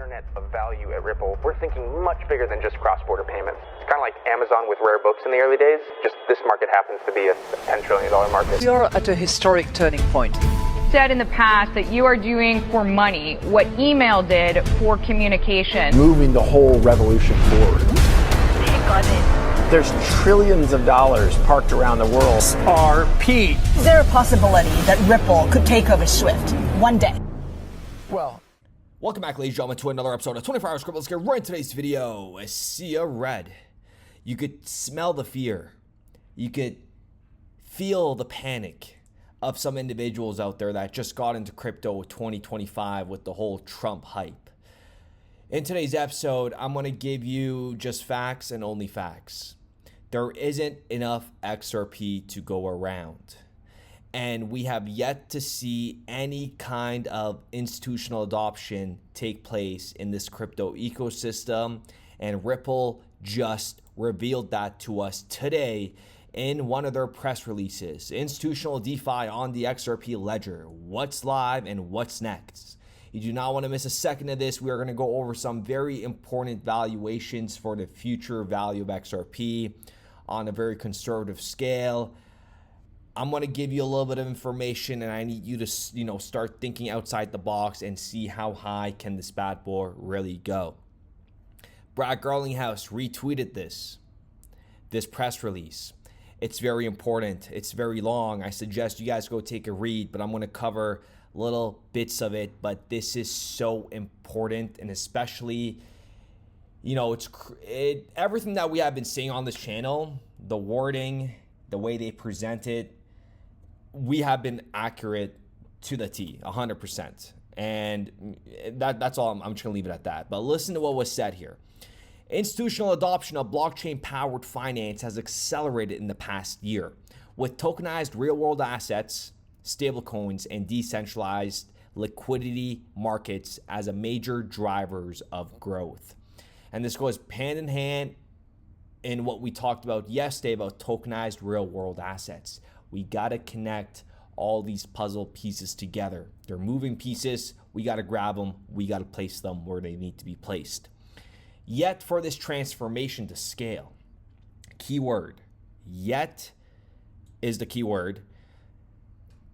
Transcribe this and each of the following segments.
internet of value at Ripple, we're thinking much bigger than just cross-border payments. It's kind of like Amazon with rare books in the early days, just this market happens to be a $10 trillion market. We are at a historic turning point. Said in the past that you are doing for money what email did for communication. Moving the whole revolution forward. Take on it. There's trillions of dollars parked around the world. XRP. Is there a possibility that Ripple could take over Swift one day? Well, welcome back, ladies and gentlemen, to another episode of 24 Hours Crypto. Let's get right into today's video. I see a red. You could smell the fear. You could feel the panic of some individuals out there that just got into crypto 2025 with the whole Trump hype. In today's episode, I'm going to give you just facts and only facts. There isn't enough XRP to go around. And we have yet to see any kind of institutional adoption take place in this crypto ecosystem. And Ripple just revealed that to us today in one of their press releases. Institutional DeFi on the XRP ledger. What's live and what's next? You do not want to miss a second of this. We are going to go over some very important valuations for the future value of XRP on a very conservative scale. I'm going to give you a little bit of information, and I need you to, start thinking outside the box and see how high can this bad boy really go. Brad Garlinghouse retweeted this press release. It's very important. It's very long. I suggest you guys go take a read, but I'm going to cover little bits of it. But this is so important, and especially, everything that we have been seeing on this channel, the wording, the way they present it, we have been accurate to the T, 100%. And that's all. I'm just going to leave it at that. But listen to what was said here. Institutional adoption of blockchain-powered finance has accelerated in the past year, with tokenized real-world assets, stablecoins, and decentralized liquidity markets as a major drivers of growth. And this goes hand in hand in what we talked about yesterday about tokenized real-world assets. We got to connect all these puzzle pieces together. They're moving pieces. We got to grab them. We got to place them where they need to be placed. Yet for this transformation to scale, keyword, yet is the keyword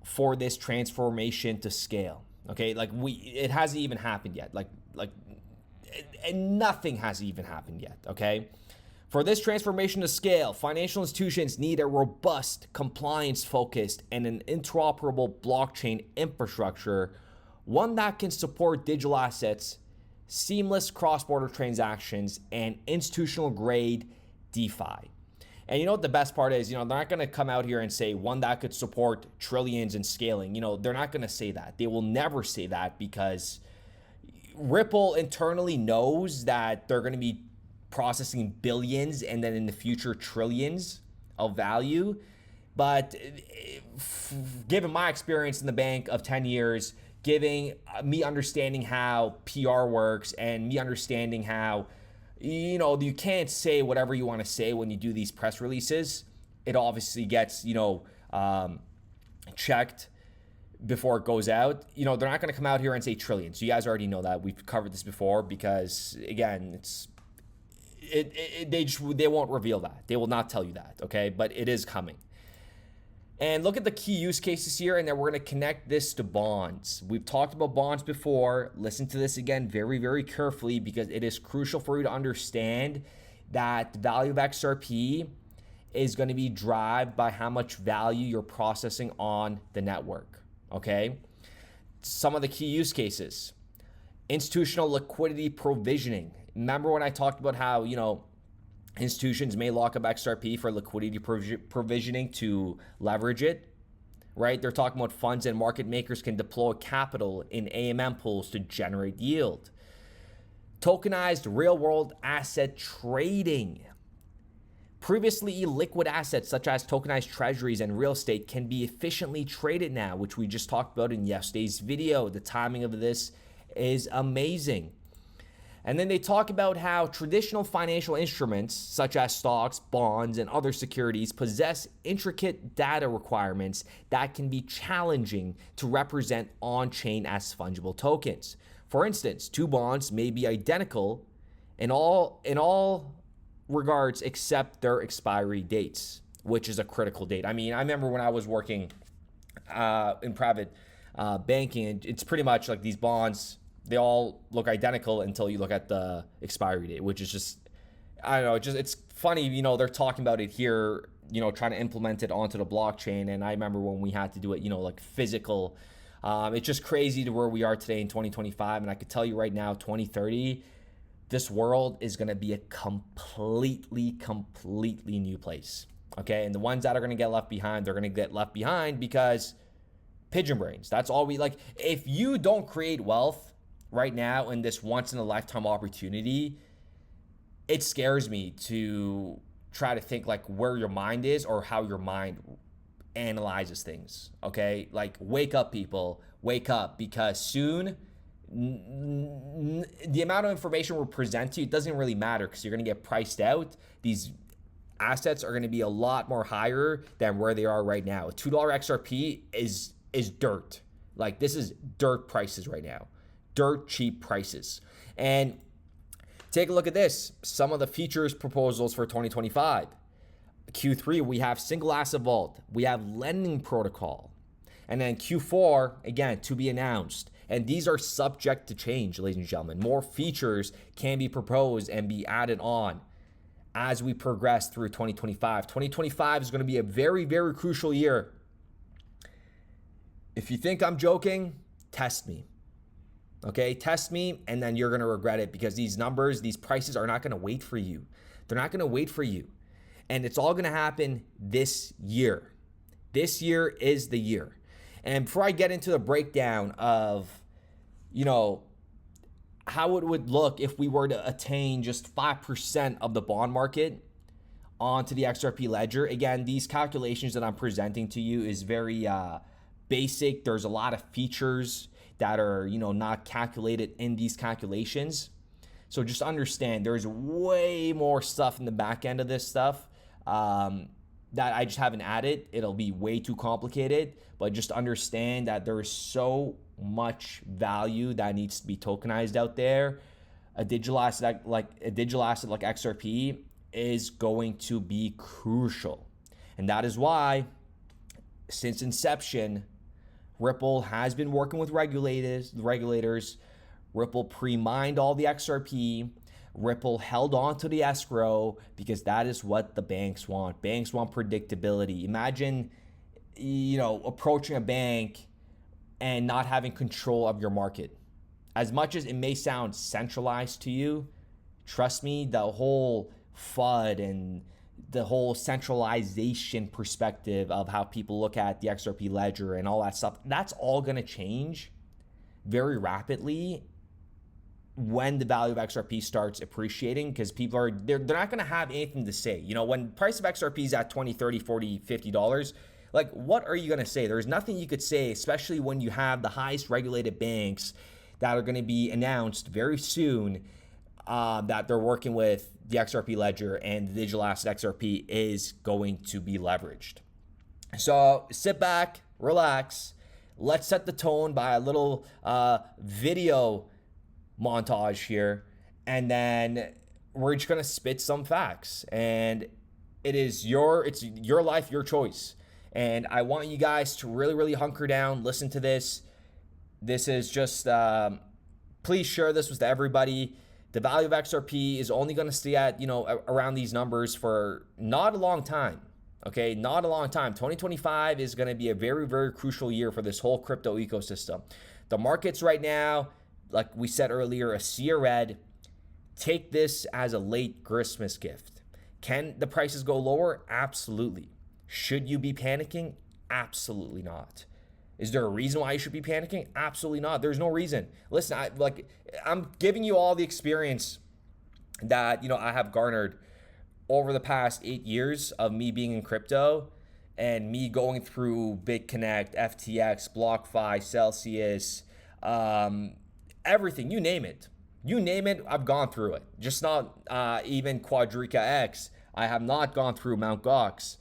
for this transformation to scale. Okay, it hasn't even happened yet. And nothing has even happened yet. Okay. For this transformation to scale, financial institutions need a robust, compliance-focused, and an interoperable blockchain infrastructure, one that can support digital assets, seamless cross-border transactions, and institutional-grade DeFi. And you know what the best part is? They're not going to come out here and say one that could support trillions in scaling. They're not going to say that. They will never say that because Ripple internally knows that they're going to be processing billions and then in the future trillions of value. But given my experience in the bank of 10 years, giving me understanding how PR works and me understanding how, you can't say whatever you want to say when you do these press releases. It obviously gets, checked before it goes out. They're not going to come out here and say trillions. You guys already know that. We've covered this before because, again, they won't reveal that. They will not tell you that, okay? But it is coming. And look at the key use cases here, and then we're going to connect this to bonds. We've talked about bonds before. Listen to this again very, very carefully because it is crucial for you to understand that the value of XRP is going to be driven by how much value you're processing on the network, okay? Some of the key use cases. Institutional liquidity provisioning. Remember when I talked about how, institutions may lock up XRP for liquidity provisioning to leverage it, right? They're talking about funds and market makers can deploy capital in AMM pools to generate yield. Tokenized real-world asset trading. Previously illiquid assets such as tokenized treasuries and real estate can be efficiently traded now, which we just talked about in yesterday's video. The timing of this is amazing. And then they talk about how traditional financial instruments, such as stocks, bonds, and other securities, possess intricate data requirements that can be challenging to represent on-chain as fungible tokens. For instance, two bonds may be identical in all regards except their expiry dates, which is a critical date. I mean, I remember when I was working in private banking, it's pretty much like these bonds, they all look identical until you look at the expiry date, which is just, I don't know, it's funny, you know, they're talking about it here, you know, trying to implement it onto the blockchain. And I remember when we had to do it, you know, like physical. It's just crazy to where we are today in 2025. And I could tell you right now, 2030, this world is going to be a completely new place. Okay. And the ones that are going to get left behind, they're going to get left behind because pigeon brains. That's all we like. If you don't create wealth right now in this once in a lifetime opportunity, it scares me to try to think like where your mind is or how your mind analyzes things. Okay. Like wake up, people, wake up, because soon the amount of information we'll present to you, it doesn't really matter because you're going to get priced out. These assets are going to be a lot more higher than where they are right now. A $2 XRP is dirt. Like this is dirt prices right now, dirt cheap prices. And take a look at this. Some of the features proposals for 2025. Q3, we have single asset vault. We have lending protocol. And then Q4, again, to be announced. And these are subject to change, ladies and gentlemen. More features can be proposed and be added on as we progress through 2025. 2025 is going to be a very, very crucial year. If you think I'm joking, test me. Okay, test me, and then you're going to regret it, because these numbers, these prices are not going to wait for you. They're not going to wait for you. And it's all going to happen this year. This year is the year. And before I get into the breakdown of, you know, how it would look if we were to attain just 5% of the bond market onto the XRP ledger. Again, these calculations that I'm presenting to you is very basic. There's a lot of features that are, you know, not calculated in these calculations. So just understand there's way more stuff in the back end of this stuff that I just haven't added. It'll be way too complicated, but just understand that there is so much value that needs to be tokenized out there. A digital asset like XRP is going to be crucial. And that is why since inception, Ripple has been working with regulators. Ripple pre-mined all the XRP. Ripple held on to the escrow because that is what the banks want. Banks want predictability. Imagine, you know, approaching a bank and not having control of your market. As much as it may sound centralized to you, trust me, the whole FUD and the whole centralization perspective of how people look at the XRP ledger and all that stuff, that's all going to change very rapidly when the value of XRP starts appreciating, because people are, they're not going to have anything to say. You know, when the price of XRP is at $20, $30, $40, $50, like what are you going to say? There's nothing you could say, especially when you have the highest regulated banks that are going to be announced very soon that they're working with the XRP ledger, and the digital asset XRP is going to be leveraged. So sit back, relax. Let's set the tone by a little video montage here, and then we're just gonna spit some facts. And it's your life, your choice. And I want you guys to really, really hunker down, listen to this. This is just, please share this with everybody. The value of XRP is only going to stay at, you know, around these numbers for not a long time. Okay, not a long time. 2025 is going to be a very, very crucial year for this whole crypto ecosystem. The markets right now, like we said earlier, a sea of red. Take this as a late Christmas gift. Can the prices go lower? Absolutely. Should you be panicking? Absolutely not. Is there a reason why you should be panicking? Absolutely not. There's no reason. Listen, I'm giving you all the experience that, you know, I have garnered over the past 8 years of me being in crypto and me going through BitConnect, FTX, BlockFi, Celsius, everything, you name it. You name it, I've gone through it. Just not even Quadriga X. I have not gone through Mt. Gox.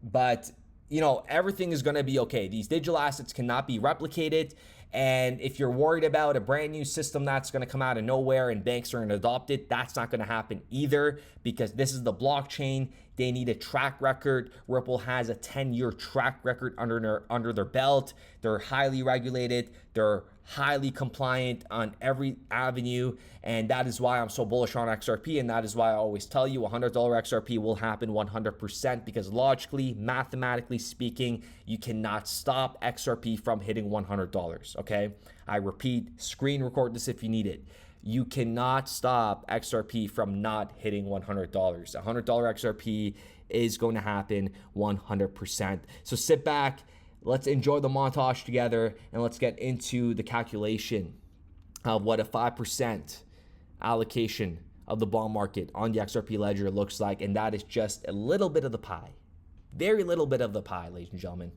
But you know, everything is going to be okay. These digital assets cannot be replicated. And if you're worried about a brand new system that's going to come out of nowhere and banks are going to adopt it, that's not going to happen either, because this is the blockchain. They need a track record. Ripple has a 10-year track record under their belt. They're highly regulated. They're highly compliant on every avenue. And that is why I'm so bullish on XRP. And that is why I always tell you $100 XRP will happen 100%, because logically, mathematically speaking, you cannot stop XRP from hitting $100. Okay. I repeat, screen record this if you need it. You cannot stop XRP from not hitting $100. $100 XRP is going to happen 100%. So sit back, let's enjoy the montage together, and let's get into the calculation of what a 5% allocation of the bond market on the XRP ledger looks like. And that is just a little bit of the pie. Very little bit of the pie, ladies and gentlemen.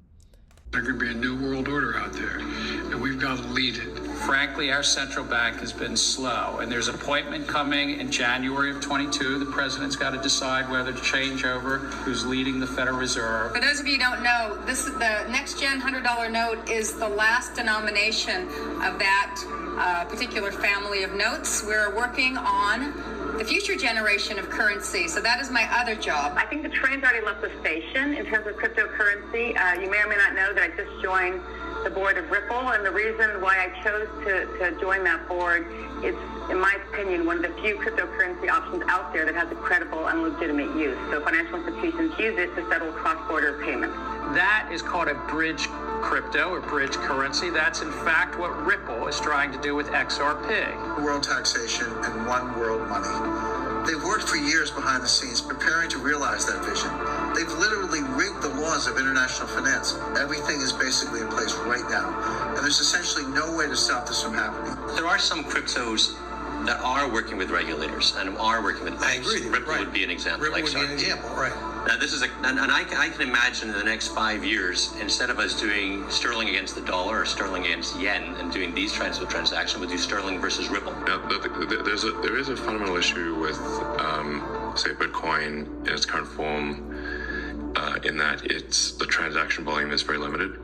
There's going to be a new world order out there, and we've got to lead it. Frankly, our central bank has been slow, and there's an appointment coming in January of 22. The president's got to decide whether to change over who's leading the Federal Reserve. For those of you who don't know, this is the next gen $100 note is the last denomination of that particular family of notes. We're working on the future generation of currency. So that is my other job. I think the train's already left the station in terms of cryptocurrency. You may or may not know that I just joined the board of Ripple, and the reason why I chose to join that board is, in my opinion, one of the few cryptocurrency options out there that has a credible and legitimate use. So financial institutions use it to settle cross-border payments. That is called a bridge crypto or bridge currency. That's in fact what Ripple is trying to do with XRP. World taxation and one world money. They've worked for years behind the scenes preparing to realize that vision. They've literally rigged the laws of international finance. Everything is basically in place right now. And there's essentially no way to stop this from happening. There are some cryptos that are working with regulators and are working with banks. I agree. Ripple would be an example. Ripple would be an example, right. Now this is and I can imagine in the next 5 years, instead of us doing sterling against the dollar or sterling against yen and doing these kinds of transactions, we'll do sterling versus Ripple. Now, there is a fundamental issue with, say, Bitcoin in its current form, in that the transaction volume is very limited,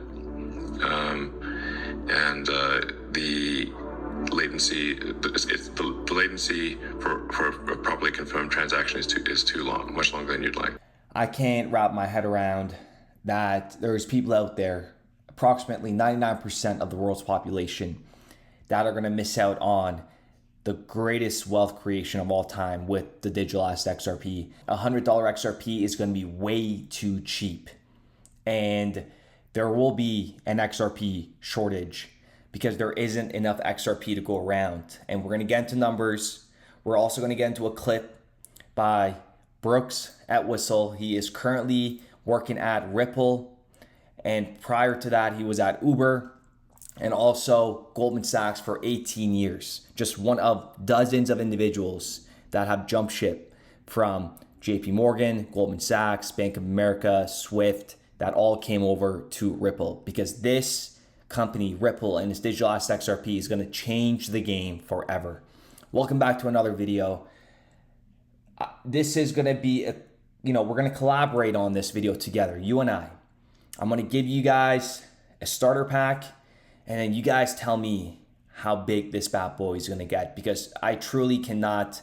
and the latency, the latency for a properly confirmed transaction is too long, much longer than you'd like. I can't wrap my head around that there's people out there, approximately 99% of the world's population, that are going to miss out on the greatest wealth creation of all time with the digitalized XRP. $100 XRP is going to be way too cheap, and there will be an XRP shortage because there isn't enough XRP to go around. And we're going to get into numbers. We're also going to get into a clip by Brooks at Whistle. He is currently working at Ripple, and prior to that he was at Uber and also Goldman Sachs for 18 years. Just one of dozens of individuals that have jumped ship from JP Morgan, Goldman Sachs, Bank of America, Swift, that all came over to Ripple, because this company, Ripple, and its digitalized XRP is going to change the game forever. Welcome back to another video. This is going to be, we're going to collaborate on this video together, you and I. I'm going to give you guys a starter pack, and then you guys tell me how big this bad boy is going to get, because I truly cannot.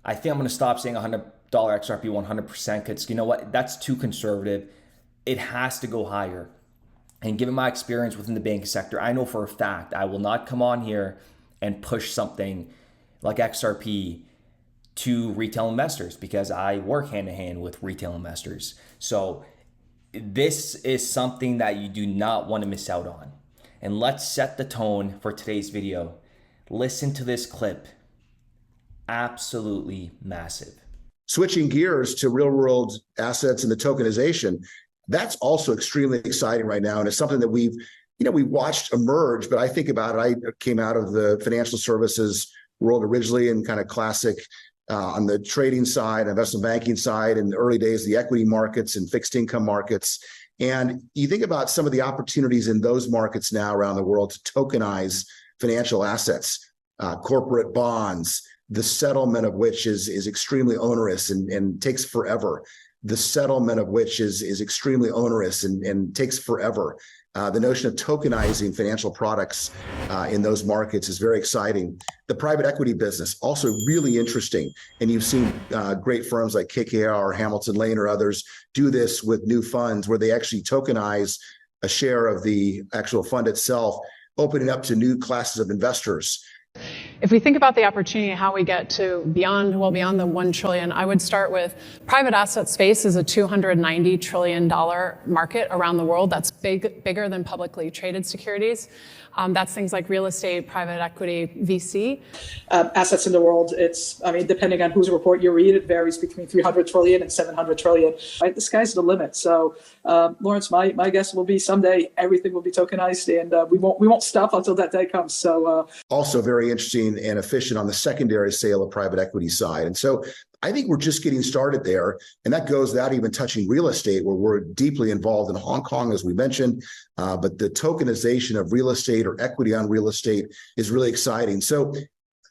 I think I'm going to stop saying $100 XRP 100%, because you know what? That's too conservative. It has to go higher. And given my experience within the banking sector, I know for a fact I will not come on here and push something like XRP to retail investors, because I work hand in hand with retail investors. So this is something that you do not want to miss out on. And let's set the tone for today's video. Listen to this clip. Absolutely massive. Switching gears to real world assets and the tokenization, that's also extremely exciting right now. And it's something that we watched emerge, but I think about it. I came out of the financial services world originally and kind of classic on the trading side, investment banking side, in the early days, the equity markets and fixed income markets. And you think about some of the opportunities in those markets now around the world to tokenize financial assets, corporate bonds, the settlement of which is extremely onerous and takes forever. The settlement of which is extremely onerous and takes forever. The notion of tokenizing financial products in those markets is very exciting. The private equity business, also really interesting. And you've seen great firms like KKR or Hamilton Lane or others do this with new funds where they actually tokenize a share of the actual fund itself, opening up to new classes of investors. If we think about the opportunity, how we get to beyond the 1 trillion, I would start with private asset space is a $290 trillion market around the world. That's bigger than publicly traded securities. That's things like real estate, private equity, VC. Assets in the world, depending on whose report you read, it varies between 300 trillion and 700 trillion. Right? The sky's the limit. So, Lawrence, my guess will be someday everything will be tokenized, and we won't stop until that day comes. So, also very interesting and efficient on the secondary sale of private equity side. And so I think we're just getting started there. And that goes without even touching real estate, where we're deeply involved in Hong Kong, as we mentioned. But the tokenization of real estate or equity on real estate is really exciting. So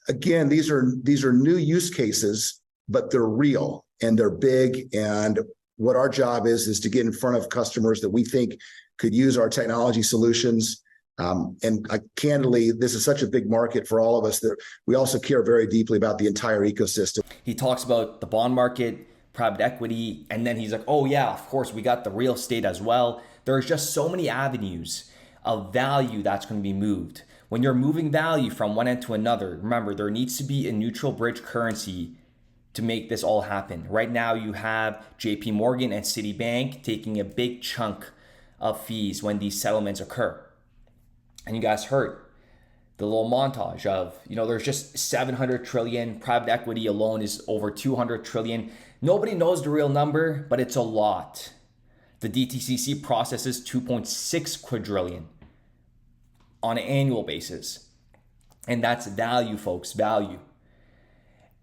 again, these are new use cases, but they're real and they're big. And what our job is to get in front of customers that we think could use our technology solutions. Candidly, this is such a big market for all of us that we also care very deeply about the entire ecosystem. He talks about the bond market, private equity, and then he's like, oh yeah, of course, we got the real estate as well. There's just so many avenues of value that's going to be moved. When you're moving value from one end to another, remember, there needs to be a neutral bridge currency to make this all happen. Right now, you have JP Morgan and Citibank taking a big chunk of fees when these settlements occur. And you guys heard the little montage of, there's just 700 trillion. Private equity alone is over 200 trillion. Nobody knows the real number, but it's a lot. The DTCC processes 2.6 quadrillion on an annual basis. And that's value, folks, value.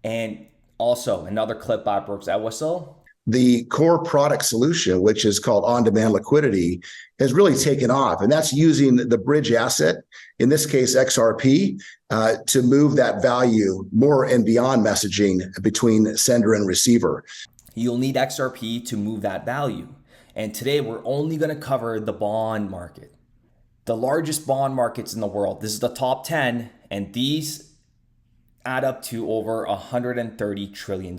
And also another clip by Brooks Atwhistle. The core product solution, which is called on-demand liquidity, has really taken off. And that's using the bridge asset, in this case, XRP, to move that value more and beyond messaging between sender and receiver. You'll need XRP to move that value. And today we're only going to cover the bond market. The largest bond markets in the world. This is the top 10, and these add up to over $130 trillion.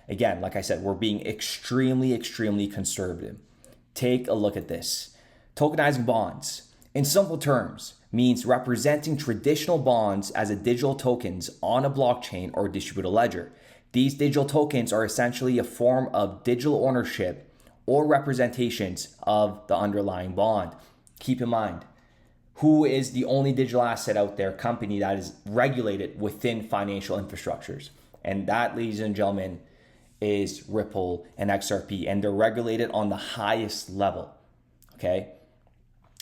Again, like I said, we're being extremely, extremely conservative. Take a look at this. Tokenizing bonds, in simple terms, means representing traditional bonds as a digital tokens on a blockchain or distributed ledger. These digital tokens are essentially a form of digital ownership or representations of the underlying bond. Keep in mind, who is the only digital asset out there, company that is regulated within financial infrastructures? And that, ladies and gentlemen, is Ripple and XRP, and they're regulated on the highest level, okay?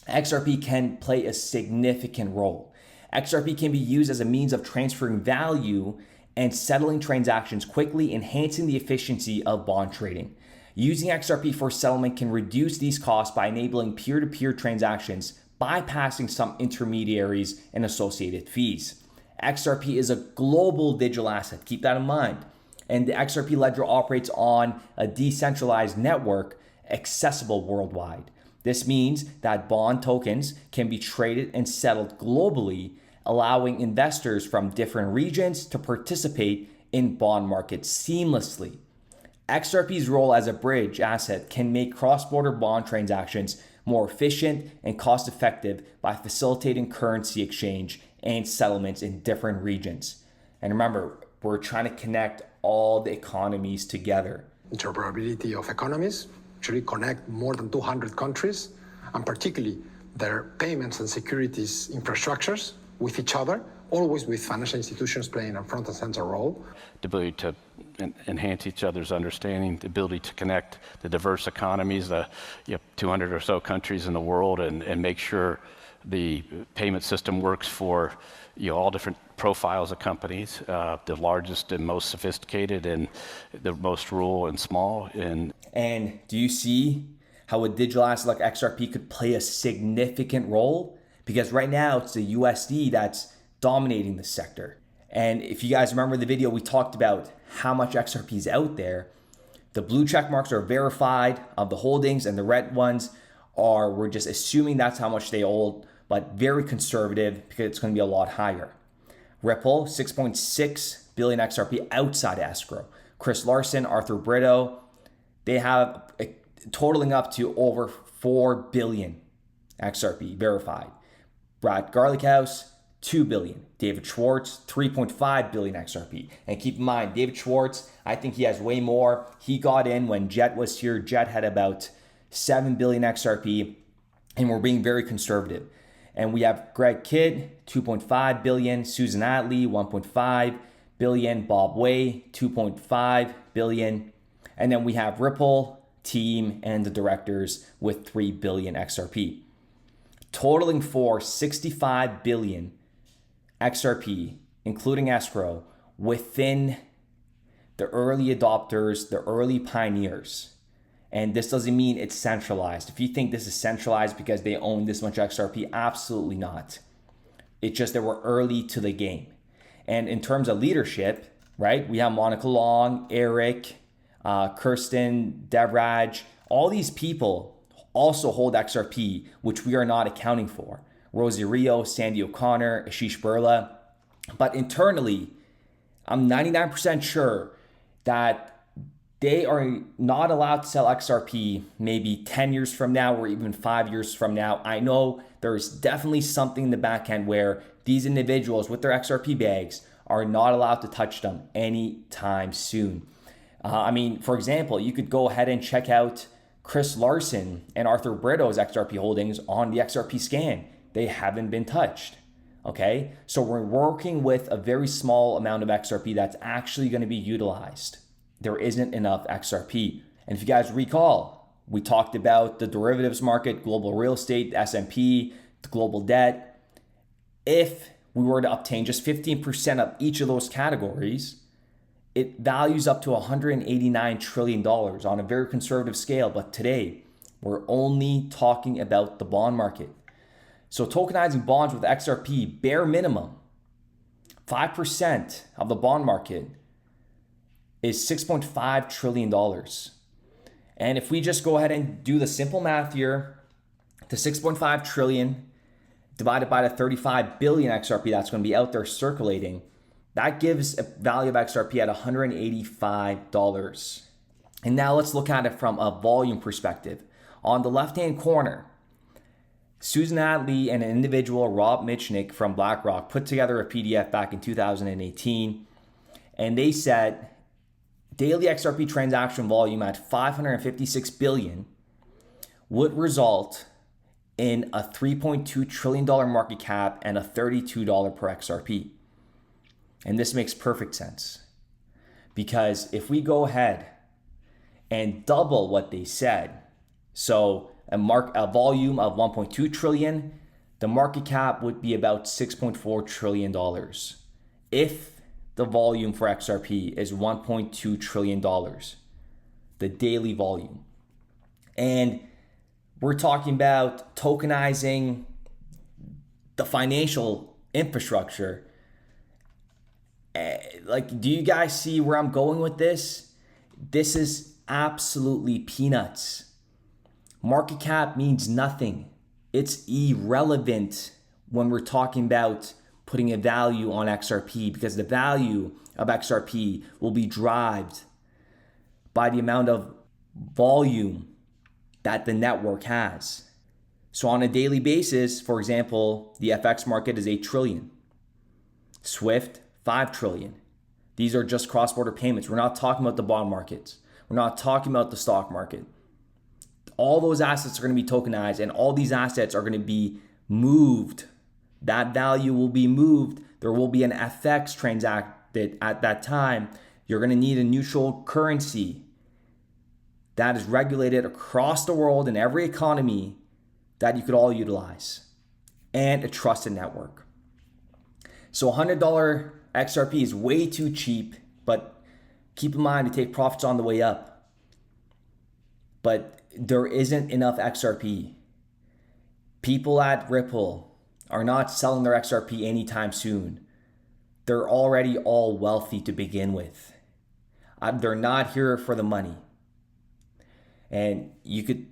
XRP can play a significant role. XRP can be used as a means of transferring value and settling transactions quickly, enhancing the efficiency of bond trading. Using XRP for settlement can reduce these costs by enabling peer-to-peer transactions, bypassing some intermediaries and associated fees. XRP is a global digital asset, keep that in mind. And the XRP ledger operates on a decentralized network accessible worldwide. This means that bond tokens can be traded and settled globally, allowing investors from different regions to participate in bond markets seamlessly. XRP's role as a bridge asset can make cross-border bond transactions more efficient and cost-effective by facilitating currency exchange and settlements in different regions. And remember, we're trying to connect all the economies together. Interoperability of economies actually connect more than 200 countries, and particularly their payments and securities infrastructures with each other, always with financial institutions playing a front and center role. The ability to enhance each other's understanding, the ability to connect the diverse economies, the 200 or so countries in the world, and make sure the payment system works for all different profiles of companies, the largest and most sophisticated and the most rural and small. And do you see how a digital asset like XRP could play a significant role? Because right now it's the USD that's dominating the sector. And if you guys remember the video, we talked about how much XRP is out there. The blue check marks are verified of the holdings, and the red ones we're just assuming that's how much they hold, but very conservative because it's going to be a lot higher. Ripple, 6.6 billion XRP outside escrow. Chris Larsen, Arthur Brito, they have totaling up to over 4 billion XRP verified. Brad Garlickhouse, 2 billion. David Schwartz, 3.5 billion XRP. And keep in mind, David Schwartz, I think he has way more. He got in when Jet was here. Jet had about 7 billion XRP, and we're being very conservative. And we have Greg Kidd, 2.5 billion. Susan Atley, 1.5 billion. Bob Way, 2.5 billion. And then we have Ripple, team, and the directors with 3 billion XRP. Totaling for 65 billion XRP, including escrow, within the early adopters, the early pioneers. And this doesn't mean it's centralized. If you think this is centralized because they own this much XRP, absolutely not. It's just that we're early to the game. And in terms of leadership, right, we have Monica Long, Eric, Kirsten, Devraj, all these people also hold XRP, which we are not accounting for. Rosie Rio, Sandy O'Connor, Ashish Burla. But internally, I'm 99% sure that they are not allowed to sell XRP maybe 10 years from now or even 5 years from now. I know there's definitely something in the back end where these individuals with their XRP bags are not allowed to touch them anytime soon. For example, you could go ahead and check out Chris Larsen and Arthur Brito's XRP holdings on the XRP scan. They haven't been touched. Okay, so we're working with a very small amount of XRP that's actually going to be utilized. There isn't enough XRP. And if you guys recall, we talked about the derivatives market, global real estate, S&P, the global debt. If we were to obtain just 15% of each of those categories, it values up to $189 trillion on a very conservative scale. But today, we're only talking about the bond market. So tokenizing bonds with XRP, bare minimum, 5% of the bond market is $6.5 trillion. And if we just go ahead and do the simple math here, the 6.5 trillion divided by the 35 billion XRP that's going to be out there circulating, that gives a value of XRP at $185. And now let's look at it from a volume perspective. On the left-hand corner, Susan Atley and an individual, Rob Mitchnick from BlackRock, put together a PDF back in 2018, and they said daily XRP transaction volume at 556 billion would result in a $3.2 trillion market cap and a $32 per XRP. And this makes perfect sense, because if we go ahead and double what they said, so a volume of 1.2 trillion, the market cap would be about $6.4 trillion. If the volume for XRP is $1.2 trillion, the daily volume. And we're talking about tokenizing the financial infrastructure. Do you guys see where I'm going with this? This is absolutely peanuts. Market cap means nothing. It's irrelevant when we're talking about putting a value on XRP, because the value of XRP will be driven by the amount of volume that the network has. So on a daily basis, for example, the FX market is 8 trillion. SWIFT, 5 trillion. These are just cross-border payments. We're not talking about the bond markets. We're not talking about the stock market. All those assets are going to be tokenized, and all these assets are going to be moved. That value will be moved. There will be an FX transacted at that time. You're going to need a neutral currency that is regulated across the world in every economy that you could all utilize, and a trusted network. So $100 XRP is way too cheap, but keep in mind to take profits on the way up. But there isn't enough XRP. People at Ripple are not selling their XRP anytime soon. They're already all wealthy to begin with. They're not here for the money. And you could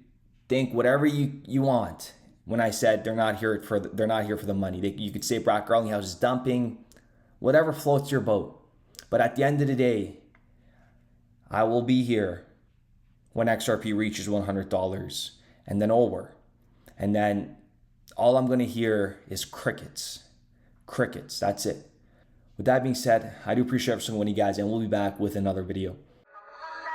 think whatever you want. When I said they're not here for the money, you could say Brock Garlinghouse is dumping, whatever floats your boat. But at the end of the day, I will be here when XRP reaches $100 and then over. And then all I'm going to hear is crickets. Crickets. That's it. With that being said, I do appreciate every single one of you guys, and we'll be back with another video.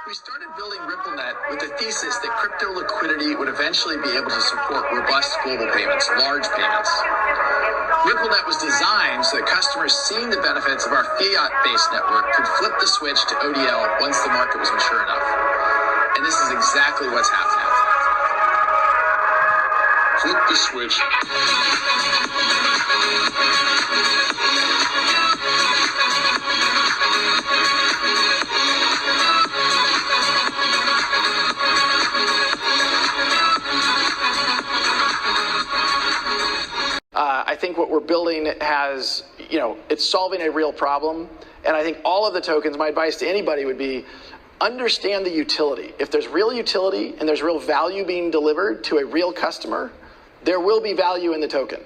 We started building RippleNet with the thesis that crypto liquidity would eventually be able to support robust global payments, large payments. RippleNet was designed so that customers seeing the benefits of our fiat-based network could flip the switch to ODL once the market was mature enough. And this is exactly what's happening. Flip the switch. I think what we're building has, it's solving a real problem. And I think all of the tokens, my advice to anybody would be, understand the utility. If there's real utility and there's real value being delivered to a real customer, there will be value in the token.